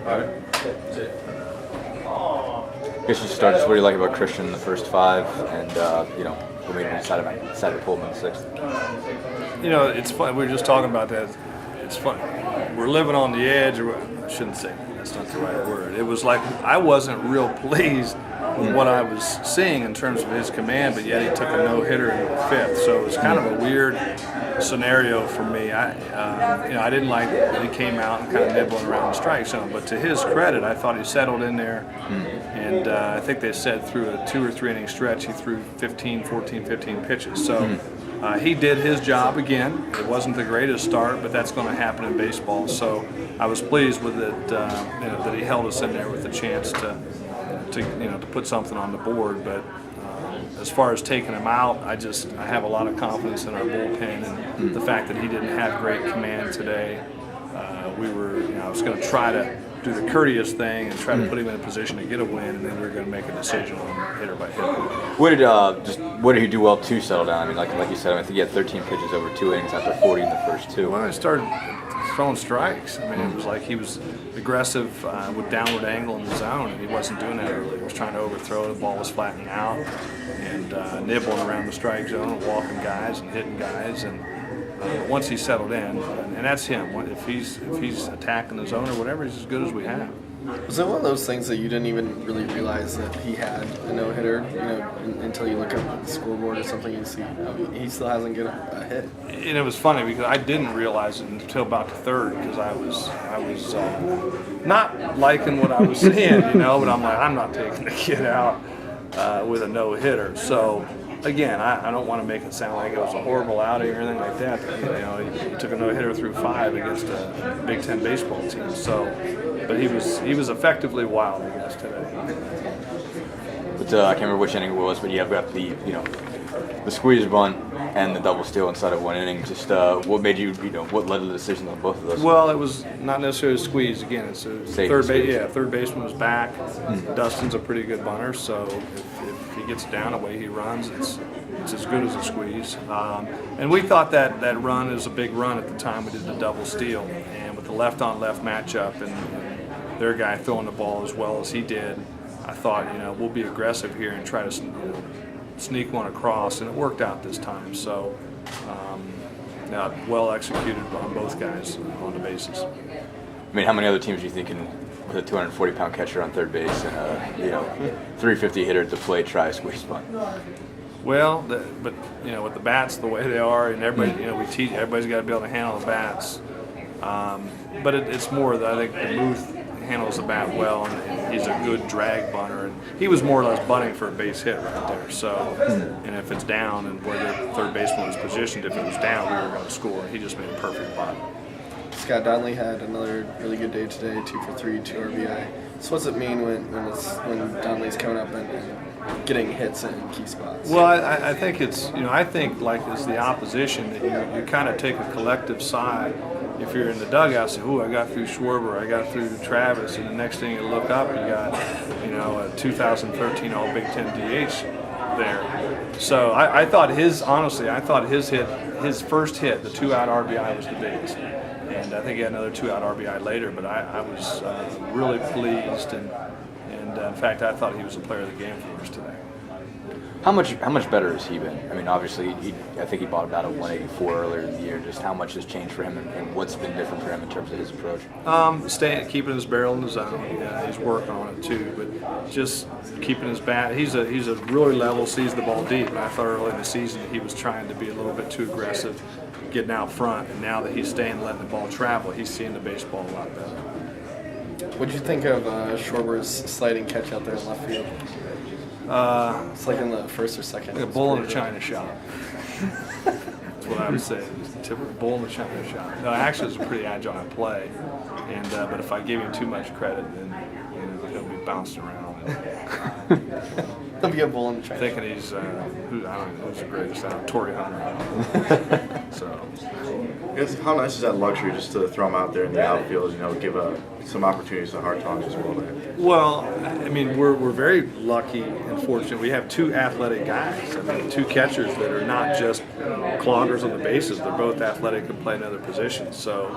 All right. That's it. I guess you start. Just what do you like about Christian in the first five, and what made you decide to pull him in the sixth? It's fun. We were just talking about that. It's fun. We're living on the edge. I shouldn't say that's not the right word. It was like I wasn't real pleased with what I was seeing in terms of his command, but yet he took a no-hitter in the fifth. So it was kind of a weird scenario for me. I didn't like that he came out and kind of nibbling around the strike zone. But to his credit, I thought he settled in there, and I think they said through a 2 or 3 inning stretch he threw 15 pitches. So. He did his job again. It wasn't the greatest start, but that's going to happen in baseball. So I was pleased with it that he held us in there with a chance to put something on the board. But as far as taking him out, I have a lot of confidence in our bullpen and the fact that he didn't have great command today. I was going to try to do the courteous thing and try to put him in a position to get a win, and then we were going to make a decision on hitter by hitter. What did he do well to settle down? I mean, like you said, I think he had 13 pitches over 2 innings after 40 in the first 2. Well, I started throwing strikes. I mean, it was like he was aggressive with downward angle in the zone, and he wasn't doing that early. He was trying to overthrow. The ball was flattening out and nibbling around the strike zone, and walking guys and hitting guys. And once he settled in, and that's him. If he's attacking the zone or whatever, he's as good as we have. Was it one of those things that you didn't even really realize that he had a no-hitter, until you look at the scoreboard or something and see he still hasn't got a hit? And it was funny because I didn't realize it until about the third because I was not liking what I was seeing, but I'm like, I'm not taking the kid out with a no-hitter. So. Again, I don't want to make it sound like it was a horrible outing or anything like that. He took a no-hitter through 5 against a Big Ten baseball team. So, but he was effectively wild, I guess, today. But I can't remember which inning it was, but you have got the squeeze run and the double steal inside of 1 inning. Just what made you, what led to the decision on both of those? Well, it was not necessarily a squeeze. Again, it's a third baseman was back. Dustin's a pretty good bunter, so if he gets down the way he runs, it's as good as a squeeze. And we thought that run is a big run at the time we did the double steal, and with the left-on-left matchup and their guy throwing the ball as well as he did, I thought we'll be aggressive here and try to sneak one across, and it worked out this time. So, well executed on both guys on the bases. I mean, how many other teams do you think with a 240-pound catcher on third base and a 350 hitter at the plate try a squeeze bunt? Well, but with the bats the way they are, and everybody, we teach everybody's got to be able to handle the bats. But it's more that I think Muth handles the bat well, and he's a good drag bunter. And he was more or less bunting for a base hit right there. So, and if it's down and where the third baseman was positioned, if it was down, we were going to score. He just made a perfect bunt. Scott Donnelly had another really good day today, 2 for 3, 2 RBI. So what's it mean when Donnelly's coming up and getting hits in key spots? Well, I think it's, I think like as the opposition that you kind of take a collective side. If you're in the dugout, say, "Ooh, I got through Schwarber, I got through Travis," and the next thing you look up, you got, a 2013 All Big Ten DH there. So I thought his first hit, the 2-out RBI, was the biggest, and I think he had another 2-out RBI later. But I was really pleased, and in fact, I thought he was the player of the game for us today. How much better has he been? I mean, obviously, I think he bottomed out at 184 earlier in the year. Just how much has changed for him, and what's been different for him in terms of his approach? Keeping his barrel in the zone. Yeah, he's working on it too, but just keeping his bat. He's a really level, sees the ball deep. And I thought early in the season he was trying to be a little bit too aggressive, getting out front. And now that he's staying, letting the ball travel, he's seeing the baseball a lot better. What did you think of Schwarber's sliding catch out there in left field? It's like in the first or second. Like a bull in a china shop. That's what I would say. Typical bull in a china shop. No, actually, it's a pretty agile play. And but if I give him too much credit, then he'll be bouncing around. He'll be a bull in a china. Thinking he's I don't know who's the greatest out. Torrey Hunter. So. I guess how nice is that luxury just to throw him out there in the outfield? Give some opportunities to Hartong as well there. Well, I mean, we're very lucky and fortunate. We have 2 athletic guys. I mean, 2 catchers that are not just cloggers on the bases. They're both athletic and play in other positions. So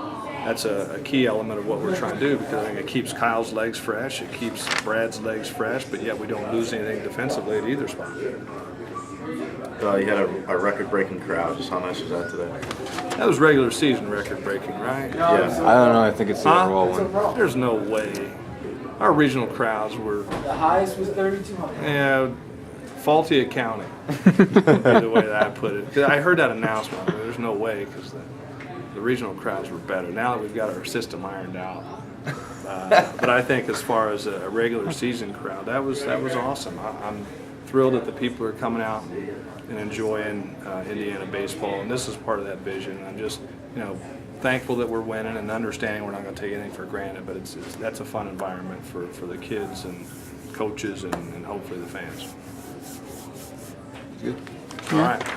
that's a key element of what we're trying to do, because I think it keeps Kyle's legs fresh, it keeps Brad's legs fresh, but yet we don't lose anything defensively at either spot. You had a record-breaking crowd. Just how nice was that today? That was regular season record-breaking, right? Yeah. I don't know. I think it's the overall one. There's no way. Our regional crowds were, The highest was 3,200. yeah, faulty accounting, would be the way that I put it. 'Cause I heard that announcement. There's no way, because the regional crowds were better. Now that we've got our system ironed out. But I think as far as a regular season crowd, that was awesome. I'm thrilled that the people are coming out and enjoying Indiana baseball, and this is part of that vision. I'm just, thankful that we're winning and understanding we're not going to take anything for granted, but that's a fun environment for the kids and coaches and hopefully the fans. Good. All right.